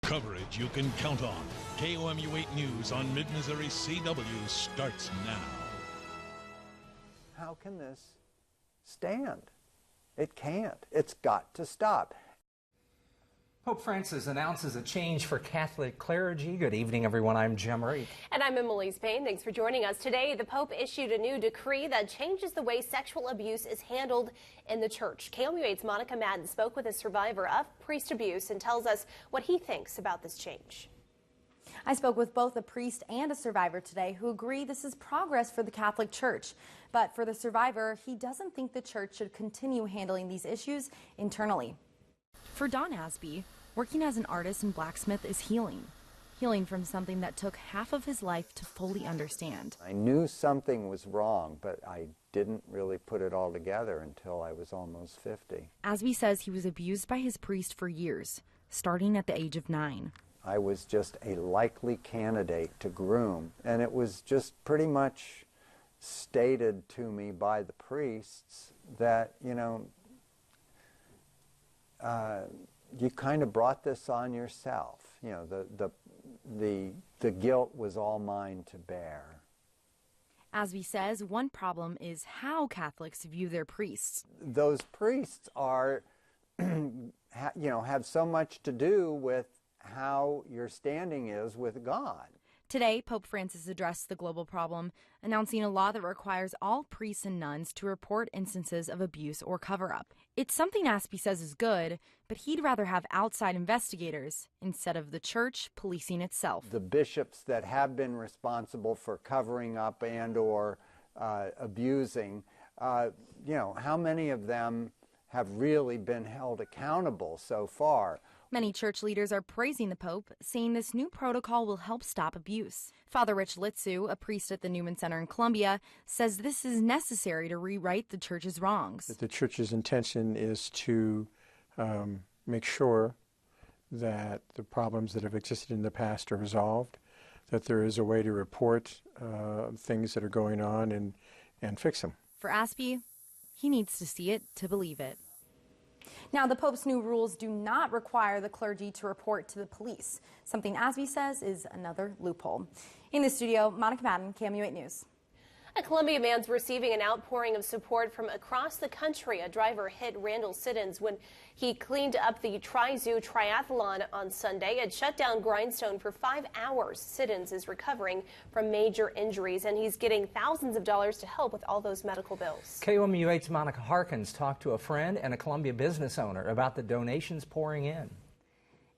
Coverage you can count on. KOMU 8 News on Mid-Missouri CW starts now. How can this stand? It can't. It's got to stop. Pope Francis announces a change for Catholic clergy. Good evening, everyone. I'm Jim Reed. And I'm Emily Payne. Thanks for joining us today. The Pope issued a new decree that changes the way sexual abuse is handled in the church. KOMU 8's Monica Madden spoke with a survivor of priest abuse and tells us what he thinks about this change. I spoke with both a priest and a survivor today who agree this is progress for the Catholic Church. But for the survivor, he doesn't think the church should continue handling these issues internally. For Don Asby, working as an artist and blacksmith is healing. Healing from something that took half of his life to fully understand. I knew something was wrong, but I didn't really put it all together until I was almost 50. Asby says he was abused by his priest for years, starting at the age of 9. I was just a likely candidate to groom, and it was just pretty much stated to me by the priests that, you kind of brought this on yourself. The guilt was all mine to bear. Asby says one problem is how Catholics view their priests. Those priests are, have so much to do with how your standing is with God. Today, Pope Francis addressed the global problem, announcing a law that requires all priests and nuns to report instances of abuse or cover-up. It's something Asby says is good, but he'd rather have outside investigators instead of the church policing itself. The bishops that have been responsible for covering up and or abusing, how many of them have really been held accountable so far? Many church leaders are praising the Pope, saying this new protocol will help stop abuse. Father Rich Litsu, a priest at the Newman Center in Columbia, says this is necessary to rewrite the church's wrongs. The church's intention is to make sure that the problems that have existed in the past are resolved, that there is a way to report things that are going on and fix them. For Asby, he needs to see it to believe it. Now, the Pope's new rules do not require the clergy to report to the police, something Asby says is another loophole. In the studio, Monica Madden, KOMU 8 News. A Columbia man's receiving an outpouring of support from across the country. A driver hit Randall Siddons when he cleaned up the Tri-Zoo Triathlon on Sunday. It shut down Grindstone for 5 hours. Siddons is recovering from major injuries, and he's getting thousands of dollars to help with all those medical bills. KOMU 8's Monica Harkins talked to a friend and a Columbia business owner about the donations pouring in.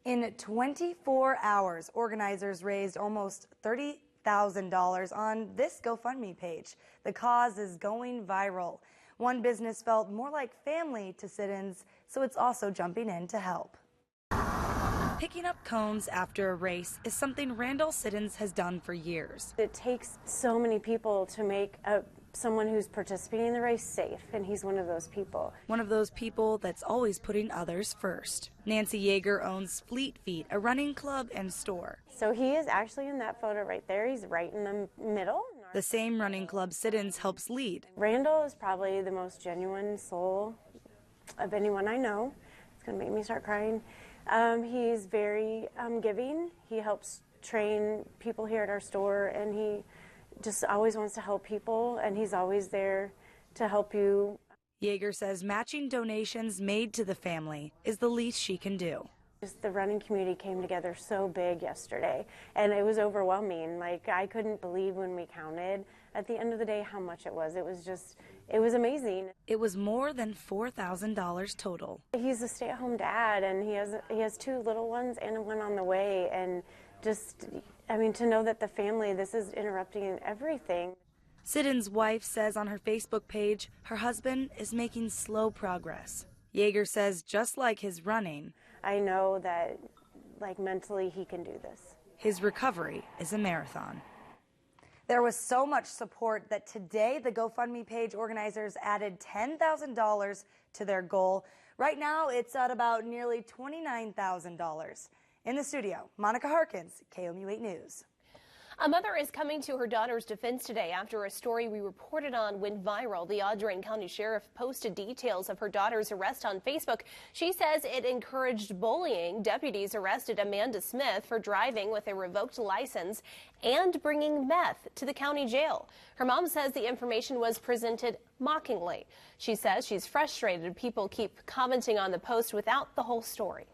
In 24 hours, organizers raised almost $30,000 on this GoFundMe page. The cause is going viral. One business felt more like family to sit-ins, so it's also jumping in to help. Picking up cones after a race is something Randall Siddons has done for years. It takes so many people to make someone who's participating in the race safe, and he's one of those people. One of those people that's always putting others first. Nancy Yeager owns Fleet Feet, a running club and store. So he is actually in that photo right there. He's right in the middle. The same running club Siddons helps lead. Randall is probably the most genuine soul of anyone I know. It's going to make me start crying. He's very giving. He helps train people here at our store, and he just always wants to help people, and he's always there to help you. Yeager says matching donations made to the family is the least she can do. Just the running community came together so big yesterday, and it was overwhelming. Like, I couldn't believe when we counted at the end of the day how much it was. It was amazing. It was more than $4,000 total. He's a stay-at-home dad, and he has 2 little ones and one on the way, and to know that the family, this is interrupting everything. Siddons' wife says on her Facebook page her husband is making slow progress. Yeager says just like his running, I know that, mentally he can do this. His recovery is a marathon. There was so much support that today the GoFundMe page organizers added $10,000 to their goal. Right now, it's at about nearly $29,000. In the studio, Monica Harkins, KOMU 8 News. A mother is coming to her daughter's defense today after a story we reported on went viral. The Audrain County Sheriff posted details of her daughter's arrest on Facebook. She says it encouraged bullying. Deputies arrested Amanda Smith for driving with a revoked license and bringing meth to the county jail. Her mom says the information was presented mockingly. She says she's frustrated people keep commenting on the post without the whole story.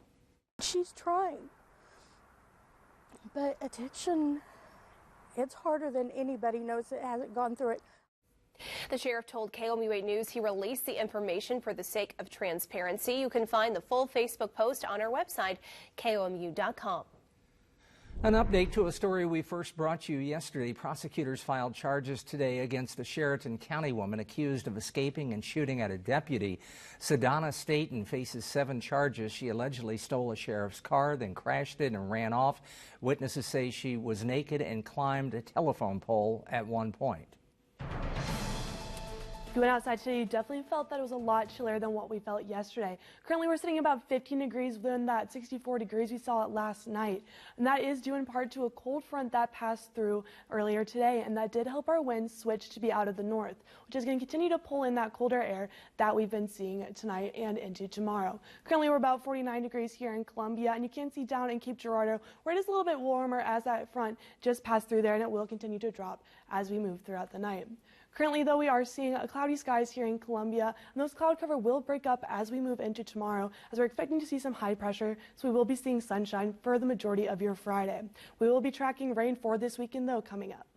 She's trying, but addiction, it's harder than anybody knows that hasn't gone through it. The sheriff told KOMU 8 News he released the information for the sake of transparency. You can find the full Facebook post on our website, KOMU.com. An update to a story we first brought you yesterday. Prosecutors filed charges today against a Sheraton County woman accused of escaping and shooting at a deputy. Sedana Staten faces 7 charges. She allegedly stole a sheriff's car, then crashed it and ran off. Witnesses say she was naked and climbed a telephone pole at one point. If you went outside today, you definitely felt that it was a lot chillier than what we felt yesterday. Currently, we're sitting about 15 degrees within that 64 degrees we saw last night. And that is due in part to a cold front that passed through earlier today, and that did help our winds switch to be out of the north, which is going to continue to pull in that colder air that we've been seeing tonight and into tomorrow. Currently, we're about 49 degrees here in Columbia, and you can see down in Cape Girardeau where it is a little bit warmer as that front just passed through there, and it will continue to drop as we move throughout the night. Currently, though, we are seeing cloudy skies here in Columbia, and those cloud cover will break up as we move into tomorrow, as we're expecting to see some high pressure, so we will be seeing sunshine for the majority of your Friday. We will be tracking rain for this weekend, though, coming up.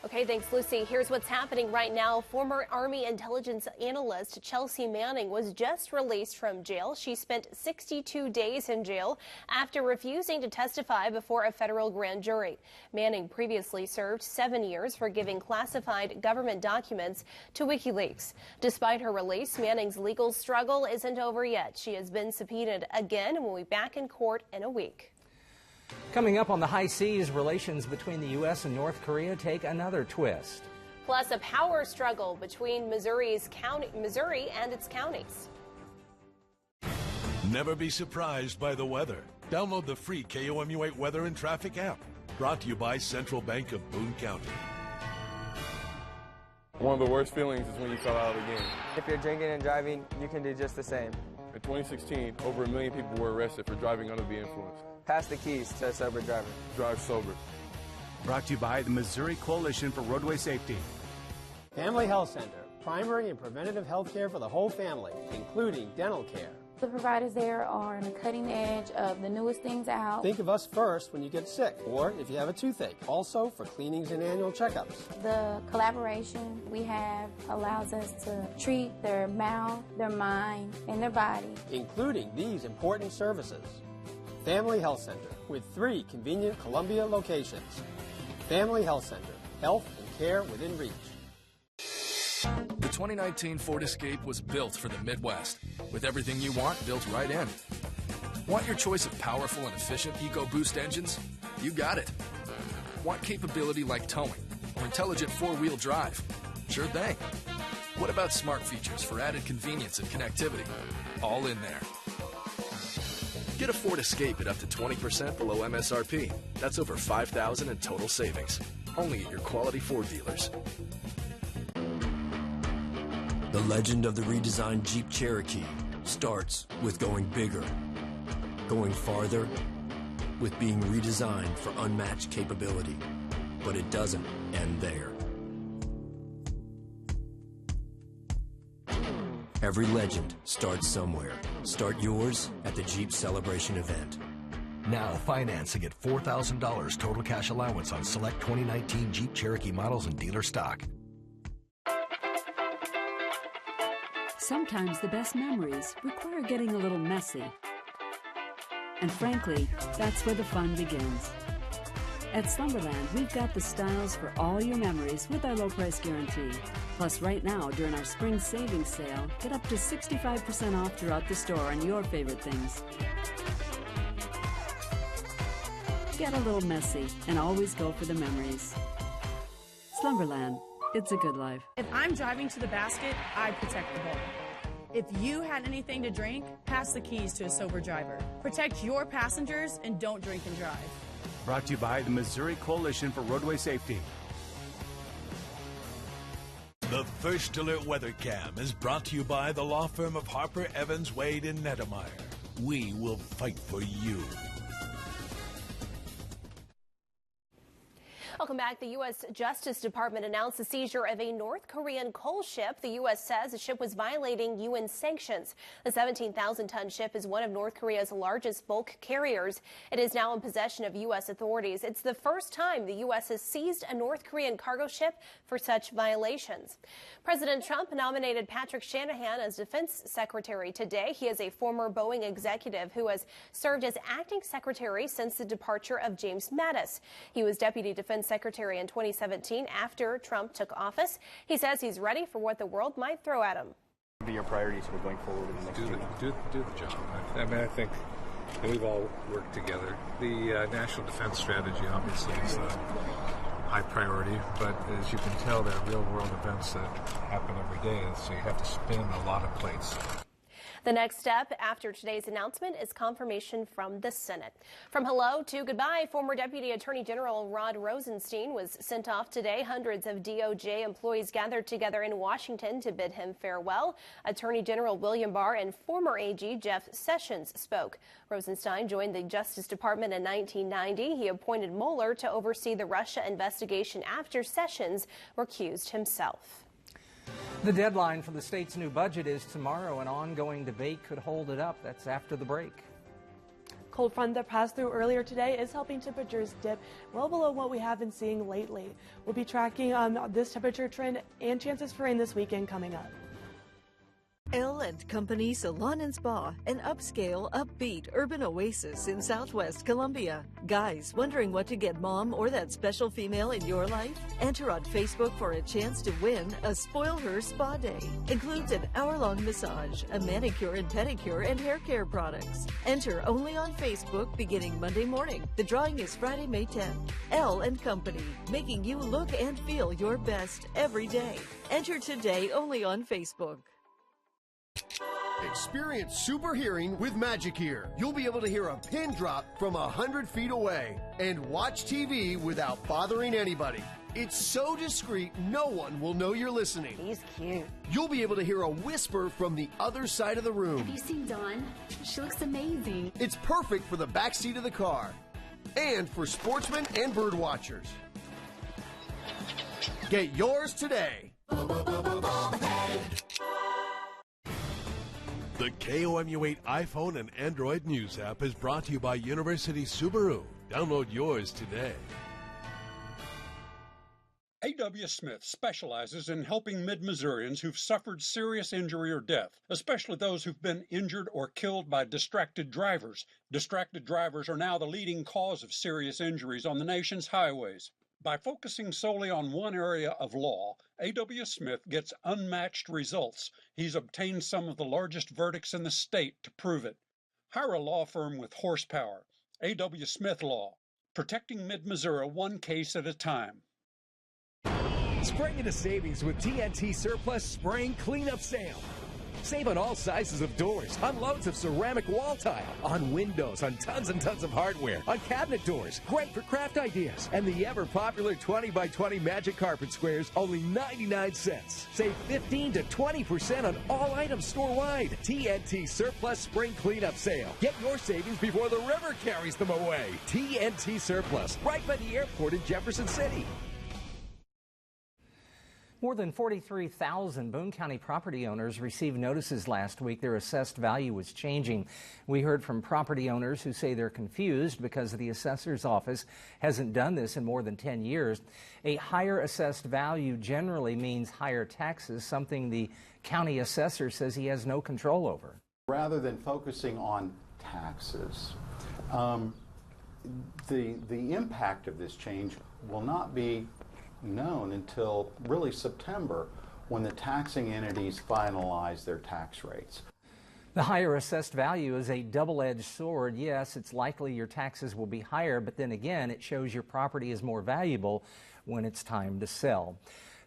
Okay, thanks, Lucy. Here's what's happening right now. Former Army intelligence analyst Chelsea Manning was just released from jail. She spent 62 days in jail after refusing to testify before a federal grand jury. Manning previously served 7 years for giving classified government documents to WikiLeaks. Despite her release, Manning's legal struggle isn't over yet. She has been subpoenaed again and will be back in court in a week. Coming up on the high seas, relations between the U.S. and North Korea take another twist. Plus, a power struggle between Missouri and its counties. Never be surprised by the weather. Download the free KOMU 8 Weather and Traffic app. Brought to you by Central Bank of Boone County. One of the worst feelings is when you fell out of the game. If you're drinking and driving, you can do just the same. In 2016, over 1 million people were arrested for driving under the influence. Pass the keys to a sober driver. Drive sober. Brought to you by the Missouri Coalition for Roadway Safety. Family Health Center, primary and preventative health care for the whole family, including dental care. The providers there are on the cutting edge of the newest things out. Think of us first when you get sick or if you have a toothache. Also for cleanings and annual checkups. The collaboration we have allows us to treat their mouth, their mind, and their body. Including these important services. Family Health Center with 3 convenient Columbia locations. Family Health Center, health and care within reach. The 2019 Ford Escape was built for the Midwest, with everything you want built right in. Want your choice of powerful and efficient EcoBoost engines? You got it. Want capability like towing or intelligent 4-wheel drive? Sure thing. What about smart features for added convenience and connectivity? All in there. Get a Ford Escape at up to 20% below MSRP. That's over $5,000 in total savings. Only at your quality Ford dealers. The legend of the redesigned Jeep Cherokee starts with going bigger, going farther, with being redesigned for unmatched capability. But it doesn't end there. Every legend starts somewhere. Start yours at the Jeep Celebration event. Now financing at $4,000 total cash allowance on select 2019 Jeep Cherokee models and dealer stock. Sometimes the best memories require getting a little messy. And frankly, that's where the fun begins. At Slumberland, we've got the styles for all your memories with our low price guarantee. Plus, right now, during our spring savings sale, get up to 65% off throughout the store on your favorite things. Get a little messy and always go for the memories. Slumberland, it's a good life. If I'm driving to the basket, I protect the bowl. If you had anything to drink, pass the keys to a sober driver. Protect your passengers and don't drink and drive. Brought to you by the Missouri Coalition for Roadway Safety. The First Alert Weather Cam is brought to you by the law firm of Harper, Evans, Wade, and Nettemeyer. We will fight for you. Welcome back. The U.S. Justice Department announced the seizure of a North Korean coal ship. The U.S. says the ship was violating UN sanctions. The 17,000-ton ship is one of North Korea's largest bulk carriers. It is now in possession of U.S. authorities. It's the first time the U.S. has seized a North Korean cargo ship for such violations. President Trump nominated Patrick Shanahan as Defense Secretary today. He is a former Boeing executive who has served as acting secretary since the departure of James Mattis. He was Deputy Defense Secretary in 2017 after Trump took office. He says he's ready for what the world might throw at him. What are your priorities for going forward in the next 2 months? Do the job. I mean, I think we've all worked together. The national defense strategy obviously is a high priority, but as you can tell, there are real-world events that happen every day, so you have to spin a lot of plates. The next step after today's announcement is confirmation from the Senate. From hello to goodbye, former Deputy Attorney General Rod Rosenstein was sent off today. Hundreds of DOJ employees gathered together in Washington to bid him farewell. Attorney General William Barr and former AG Jeff Sessions spoke. Rosenstein joined the Justice Department in 1990. He appointed Mueller to oversee the Russia investigation after Sessions recused himself. The deadline for the state's new budget is tomorrow. An ongoing debate could hold it up. That's after the break. Cold front that passed through earlier today is helping temperatures dip well below what we have been seeing lately. We'll be tracking this temperature trend and chances for rain this weekend coming up. L & Company Salon and Spa, an upscale, upbeat urban oasis in Southwest Columbia. Guys, wondering what to get mom or that special female in your life? Enter on Facebook for a chance to win a Spoil Her Spa Day. Includes an hour-long massage, a manicure and pedicure, and hair care products. Enter only on Facebook beginning Monday morning. The drawing is Friday, May 10th. L & Company, making you look and feel your best every day. Enter today only on Facebook. Experience super hearing with Magic Ear. You'll be able to hear a pin drop from 100 feet away and watch TV without bothering anybody. It's so discreet, no one will know you're listening. He's cute. You'll be able to hear a whisper from the other side of the room. Have you seen Dawn? She looks amazing. It's perfect for the back seat of the car and for sportsmen and bird watchers. Get yours today. The KOMU8 iPhone and Android News app is brought to you by University Subaru. Download yours today. A.W. Smith specializes in helping Mid-Missourians who've suffered serious injury or death, especially those who've been injured or killed by distracted drivers. Distracted drivers are now the leading cause of serious injuries on the nation's highways. By focusing solely on one area of law, A.W. Smith gets unmatched results. He's obtained some of the largest verdicts in the state to prove it. Hire a law firm with horsepower. A.W. Smith Law, protecting Mid-Missouri one case at a time. Spring into savings with TNT Surplus Spring Cleanup Sale. Save on all sizes of doors, on loads of ceramic wall tile, on windows, on tons and tons of hardware, on cabinet doors, great for craft ideas, and the ever-popular 20x20 Magic Carpet Squares, only 99 cents. Save 15 to 20% on all items store-wide. TNT Surplus Spring Cleanup Sale. Get your savings before the river carries them away. TNT Surplus, right by the airport in Jefferson City. More than 43,000 Boone County property owners received notices last week. Their assessed value was changing. We heard from property owners who say they're confused because the assessor's office hasn't done this in more than 10 years. A higher assessed value generally means higher taxes, something the county assessor says he has no control over. Rather than focusing on taxes, the impact of this change will not be known until really September, when the taxing entities finalize their tax rates. The higher assessed value is a double-edged sword. Yes, it's likely your taxes will be higher, but then again, it shows your property is more valuable when it's time to sell.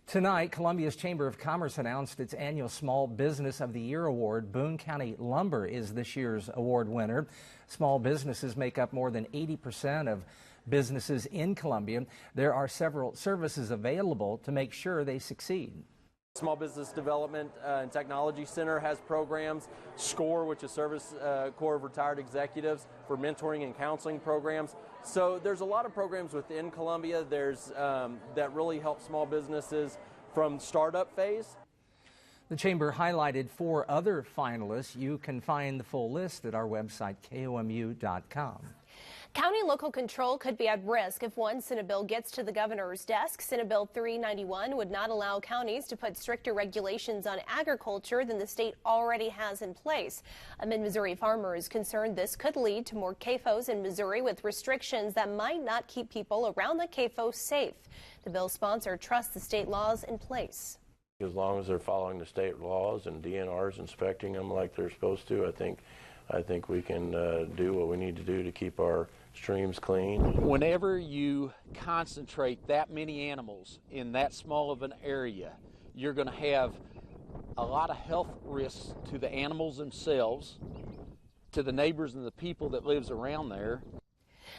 Tonight, Columbia's Chamber of Commerce announced its annual Small Business of the Year award. Boone County Lumber is this year's award winner. Small businesses make up more than 80% of businesses in Columbia. There are several services available to make sure they succeed. Small Business Development and Technology Center has programs. SCORE, which is Service Corps of Retired Executives, for mentoring and counseling programs. So there's a lot of programs within Columbia that really help small businesses from startup phase. The Chamber highlighted 4 other finalists. You can find the full list at our website, KOMU.com. County local control could be at risk if one Senate bill gets to the governor's desk. Senate Bill 391 would not allow counties to put stricter regulations on agriculture than the state already has in place. A Mid-Missouri farmer is concerned this could lead to more CAFOs in Missouri with restrictions that might not keep people around the CAFO safe. The bill's sponsor trusts the state laws in place. As long as they're following the state laws and DNR's inspecting them like they're supposed to, I think we can do what we need to do to keep our streams clean. Whenever you concentrate that many animals in that small of an area, you're going to have a lot of health risks to the animals themselves, to the neighbors and the people that lives around there.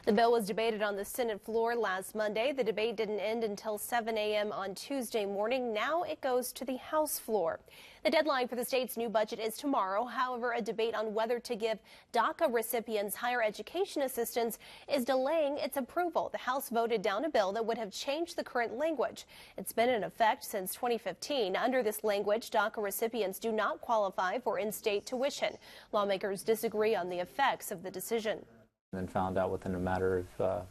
The bill was debated on the Senate floor last Monday. The debate didn't end until 7 a.m. on Tuesday morning. Now it goes to the House floor. The deadline for the state's new budget is tomorrow. However, a debate on whether to give DACA recipients higher education assistance is delaying its approval. The House voted down a bill that would have changed the current language. It's been in effect since 2015. Under this language, DACA recipients do not qualify for in-state tuition. Lawmakers disagree on the effects of the decision. And then found out within a matter of,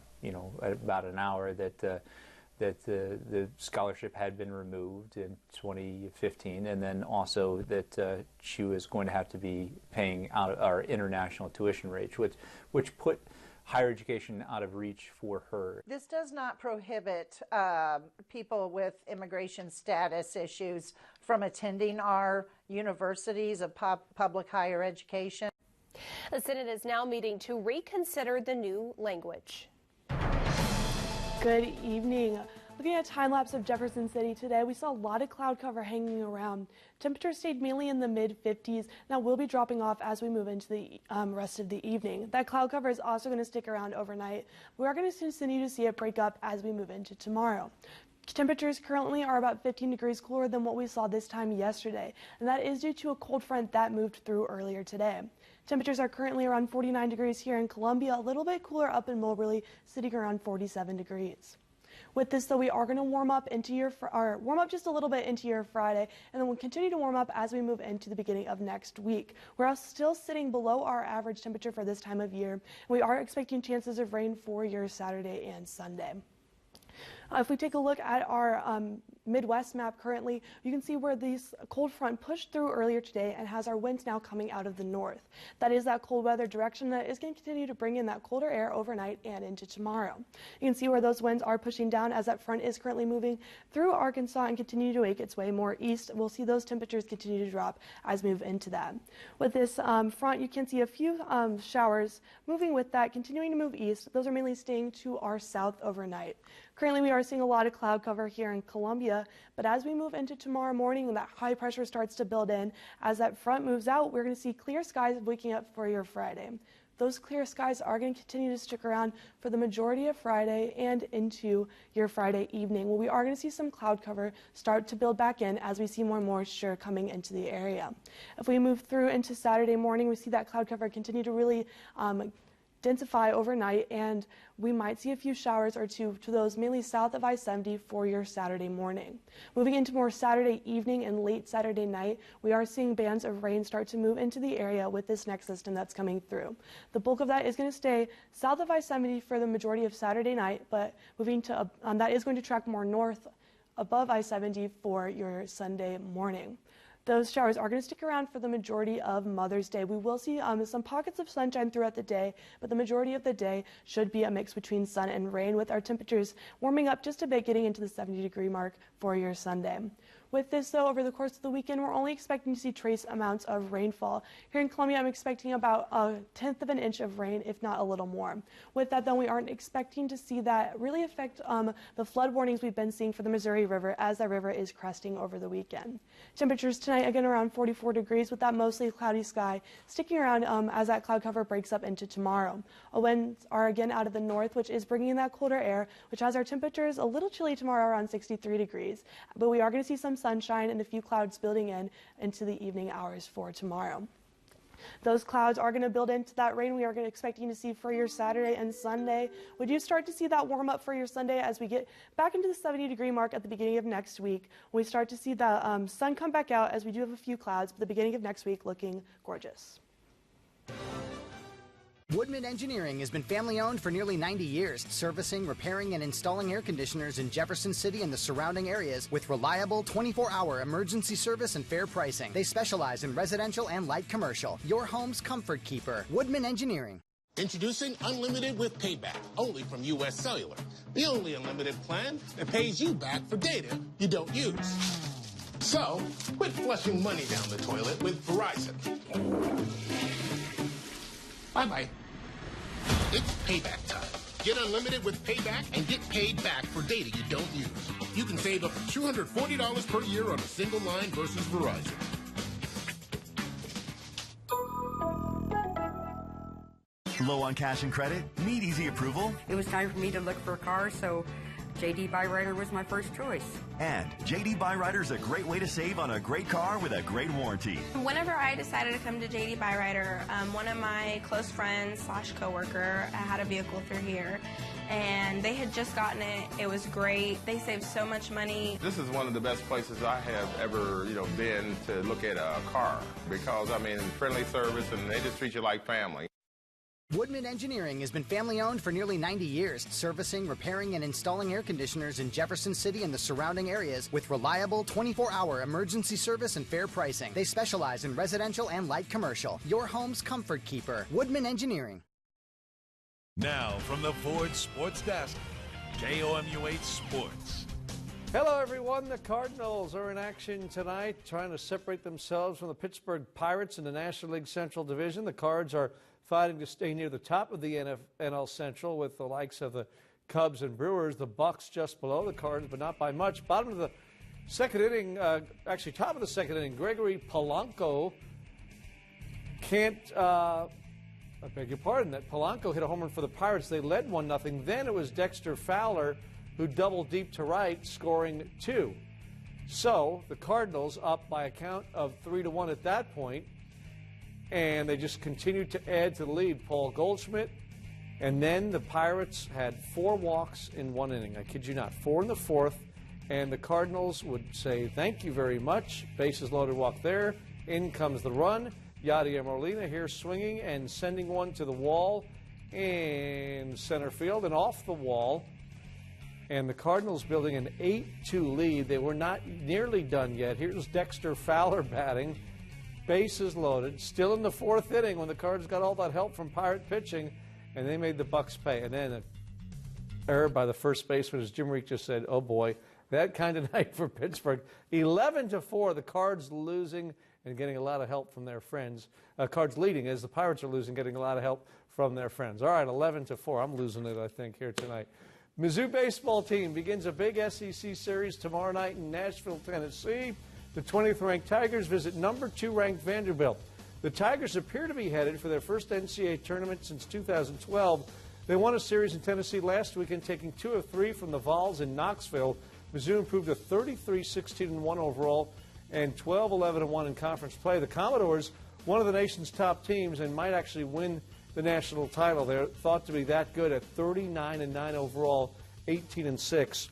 about an hour that the scholarship had been removed in 2015, and then also that she was going to have to be paying out our international tuition rates, which put higher education out of reach for her. This does not prohibit people with immigration status issues from attending our universities of public higher education. The Senate is now meeting to reconsider the new language. Good evening. Looking at a time lapse of Jefferson City today, we saw a lot of cloud cover hanging around. Temperatures stayed mainly in the mid-50s. Now will be dropping off as we move into the rest of the evening. That cloud cover is also going to stick around overnight. We are going to continue to see it break up as we move into tomorrow. Temperatures currently are about 15 degrees cooler than what we saw this time yesterday, and that is due to a cold front that moved through earlier today. Temperatures are currently around 49 degrees here in Columbia, a little bit cooler up in Moberly, sitting around 47 degrees. With this, though, we are going to warm up just a little bit into your Friday, and then we'll continue to warm up as we move into the beginning of next week. We're still sitting below our average temperature for this time of year, and we are expecting chances of rain for your Saturday and Sunday. If we take a look at our Midwest map currently, you can see where this cold front pushed through earlier today and has our winds now coming out of the north. That is that cold weather direction that is going to continue to bring in that colder air overnight and into tomorrow. You can see where those winds are pushing down as that front is currently moving through Arkansas and continue to make its way more east. We'll see those temperatures continue to drop as we move into that. With this front, you can see a few showers moving with that, continuing to move east. Those are mainly staying to our south overnight. Currently, we are seeing a lot of cloud cover here in Columbia, but as we move into tomorrow morning and that high pressure starts to build in, as that front moves out, we're going to see clear skies waking up for your Friday. Those clear skies are going to continue to stick around for the majority of Friday and into your Friday evening. Well, we are going to see some cloud cover start to build back in as we see more moisture coming into the area. If we move through into Saturday morning, we see that cloud cover continue to really densify overnight, and we might see a few showers or two to those mainly south of I-70 for your Saturday morning. Moving into more Saturday evening and late Saturday night, we are seeing bands of rain start to move into the area with this next system that's coming through. The bulk of that is going to stay south of I-70 for the majority of Saturday night, but moving to that is going to track more north above I-70 for your Sunday morning. Those showers are going to stick around for the majority of Mother's Day. We will see some pockets of sunshine throughout the day, but the majority of the day should be a mix between sun and rain, with our temperatures warming up just a bit, getting into the 70-degree mark for your Sunday. With this, though, over the course of the weekend, we're only expecting to see trace amounts of rainfall. Here in Columbia, I'm expecting about 1/10 of an inch of rain, if not a little more. With that, though, we aren't expecting to see that really affect the flood warnings we've been seeing for the Missouri River as that river is cresting over the weekend. Temperatures tonight, again, around 44 degrees with that mostly cloudy sky sticking around as that cloud cover breaks up into tomorrow. Winds are again out of the north, which is bringing in that colder air, which has our temperatures a little chilly tomorrow around 63 degrees. But we are going to see some sunshine and a few clouds building in into the evening hours for tomorrow. Those clouds are going to build into that rain we are expecting to see for your Saturday and Sunday. We do start to see that warm up for your Sunday as we get back into the 70-degree mark at the beginning of next week. We start to see the sun come back out as we do have a few clouds, but the beginning of next week looking gorgeous. Woodman Engineering has been family-owned for nearly 90 years, servicing, repairing, and installing air conditioners in Jefferson City and the surrounding areas with reliable 24-hour emergency service and fair pricing. They specialize in residential and light commercial. Your home's comfort keeper. Woodman Engineering. Introducing Unlimited with Payback, only from U.S. Cellular. The only unlimited plan that pays you back for data you don't use. So, quit flushing money down the toilet with Verizon. Bye-bye. It's payback time. Get unlimited with Payback and get paid back for data you don't use. You can save up to $240 per year on a single line versus Verizon. Low on cash and credit? Need easy approval? It was time for me to look for a car, so JD Byrider was my first choice. And JD Byrider is a great way to save on a great car with a great warranty. Whenever I decided to come to JD Byrider, one of my close friends / coworker had a vehicle through here, and they had just gotten it. It was great. They saved so much money. This is one of the best places I have ever, been to look at a car because, friendly service and they just treat you like family. Woodman Engineering has been family-owned for nearly 90 years, servicing, repairing, and installing air conditioners in Jefferson City and the surrounding areas with reliable 24-hour emergency service and fair pricing. They specialize in residential and light commercial. Your home's comfort keeper. Woodman Engineering. Now from the Ford Sports Desk, KOMU 8 Sports. Hello, everyone. The Cardinals are in action tonight, trying to separate themselves from the Pittsburgh Pirates in the National League Central Division. The Cards are fighting to stay near the top of the NL Central with the likes of the Cubs and Brewers. The Bucks just below the Cards, but not by much. Bottom of the second inning, actually top of the second inning, Gregory Polanco can't, I beg your pardon, that Polanco hit a home run for the Pirates. They led 1-0. Then it was Dexter Fowler who doubled deep to right, scoring 2. So the Cardinals up by a count of 3-1 at that point. And they just continued to add to the lead. Paul Goldschmidt, and then the Pirates had 4 walks in 1 inning. I kid you not, 4 in the 4th, and the Cardinals would say thank you very much. Bases loaded, walk there. In comes the run. Yadier Molina here swinging and sending one to the wall in center field and off the wall. And the Cardinals building an 8-2 lead. They were not nearly done yet. Here's Dexter Fowler batting. Bases loaded, still in the 4th inning when the Cards got all that help from Pirate pitching, and they made the Bucks pay. And then an error by the first baseman, as Jim Reek just said, oh boy, that kind of night for Pittsburgh. 11-4, the Cards losing and getting a lot of help from their friends. Cards leading as the Pirates are losing, getting a lot of help from their friends. All right, 11-4. I'm losing it, I think, here tonight. Mizzou baseball team begins a big SEC series tomorrow night in Nashville, Tennessee. The 20th-ranked Tigers visit number 2-ranked Vanderbilt. The Tigers appear to be headed for their first NCAA tournament since 2012. They won a series in Tennessee last weekend, taking 2 of 3 from the Vols in Knoxville. Mizzou improved to 33-16-1 overall and 12-11-1 in conference play. The Commodores, one of the nation's top teams, and might actually win the national title. They're thought to be that good at 39-9 overall, 18-6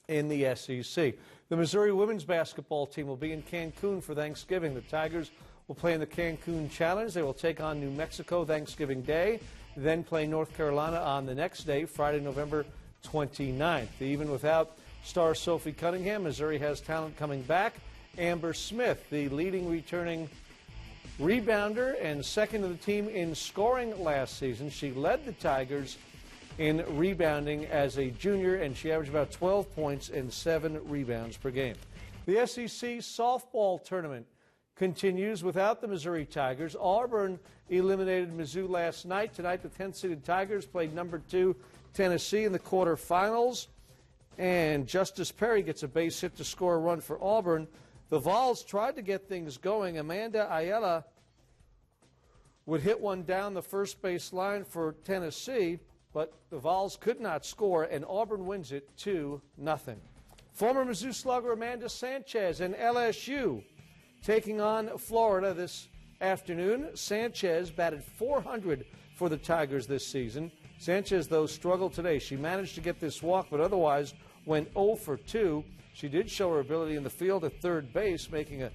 in the SEC. The Missouri women's basketball team will be in Cancun for Thanksgiving. The Tigers will play in the Cancun Challenge. They will take on New Mexico Thanksgiving Day, then play North Carolina on the next day, Friday, November 29th. Even without star Sophie Cunningham, Missouri has talent coming back. Amber Smith, the leading returning rebounder and second of the team in scoring last season. She led the Tigers in rebounding as a junior, and she averaged about 12 points and 7 rebounds per game. The SEC softball tournament continues without the Missouri Tigers. Auburn eliminated Mizzou last night. Tonight, the 10th-seeded Tigers played number 2 Tennessee in the quarterfinals. And Justice Perry gets a base hit to score a run for Auburn. The Vols tried to get things going. Amanda Ayala would hit one down the first base line for Tennessee, but the Vols could not score, and Auburn wins it 2-0. Former Mizzou slugger Amanda Sanchez and LSU taking on Florida this afternoon. Sanchez batted .400 for the Tigers this season. Sanchez, though, struggled today. She managed to get this walk, but otherwise went 0 for 2. She did show her ability in the field at third base, making a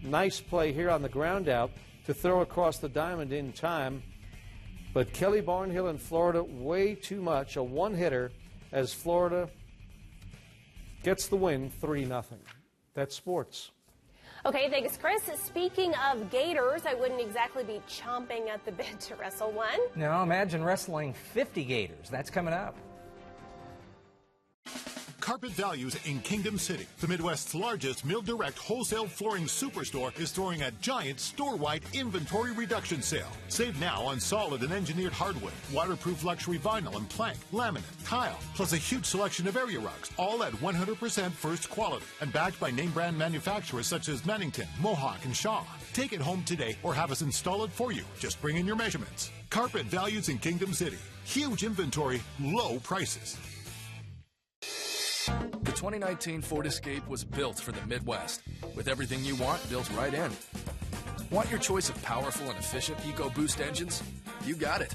nice play here on the ground out to throw across the diamond in time. But Kelly Barnhill in Florida, way too much, a one-hitter, as Florida gets the win 3-0. That's sports. Okay, thanks, Chris. Speaking of gators, I wouldn't exactly be chomping at the bit to wrestle one. Now imagine wrestling 50 gators. That's coming up. Carpet Values in Kingdom City, the Midwest's largest Mill Direct wholesale flooring superstore, is throwing a giant store-wide inventory reduction sale. Save now on solid and engineered hardwood, waterproof luxury vinyl and plank, laminate, tile, plus a huge selection of area rugs, all at 100% first quality and backed by name brand manufacturers such as Mannington, Mohawk, and Shaw. Take it home today or have us install it for you. Just bring in your measurements. Carpet Values in Kingdom City. Huge inventory, low prices. The 2019 Ford Escape was built for the Midwest, with everything you want built right in. Want your choice of powerful and efficient EcoBoost engines? You got it.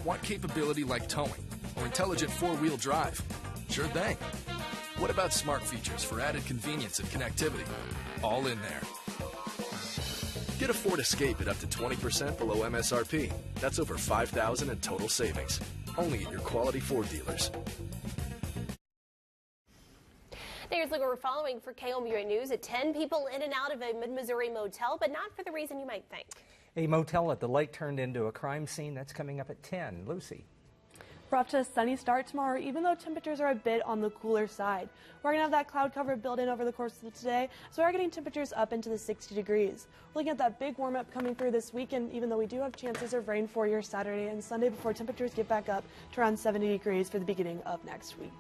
Want capability like towing or intelligent four-wheel drive? Sure thing. What about smart features for added convenience and connectivity? All in there. Get a Ford Escape at up to 20% below MSRP. That's over $5,000 in total savings. Only at your quality Ford dealers. Here's what we're following for KOMU News. At 10 people in and out of a mid-Missouri motel, but not for the reason you might think. A motel at the lake turned into a crime scene. That's coming up at 10. Lucy. We're off to a sunny start tomorrow, even though temperatures are a bit on the cooler side. We're going to have that cloud cover build in over the course of today, so we are getting temperatures up into the 60 degrees. We're looking at that big warm-up coming through this weekend, even though we do have chances of rain for your Saturday and Sunday before temperatures get back up to around 70 degrees for the beginning of next week.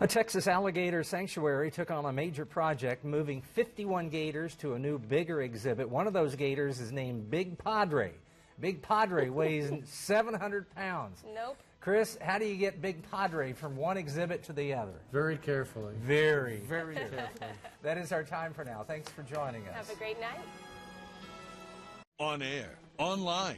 A Texas alligator sanctuary took on a major project, moving 51 gators to a new, bigger exhibit. One of those gators is named Big Padre. Big Padre weighs 700 pounds. Nope. Chris, how do you get Big Padre from one exhibit to the other? Very carefully. Very carefully. That is our time for now. Thanks for joining us. Have a great night. On air, online,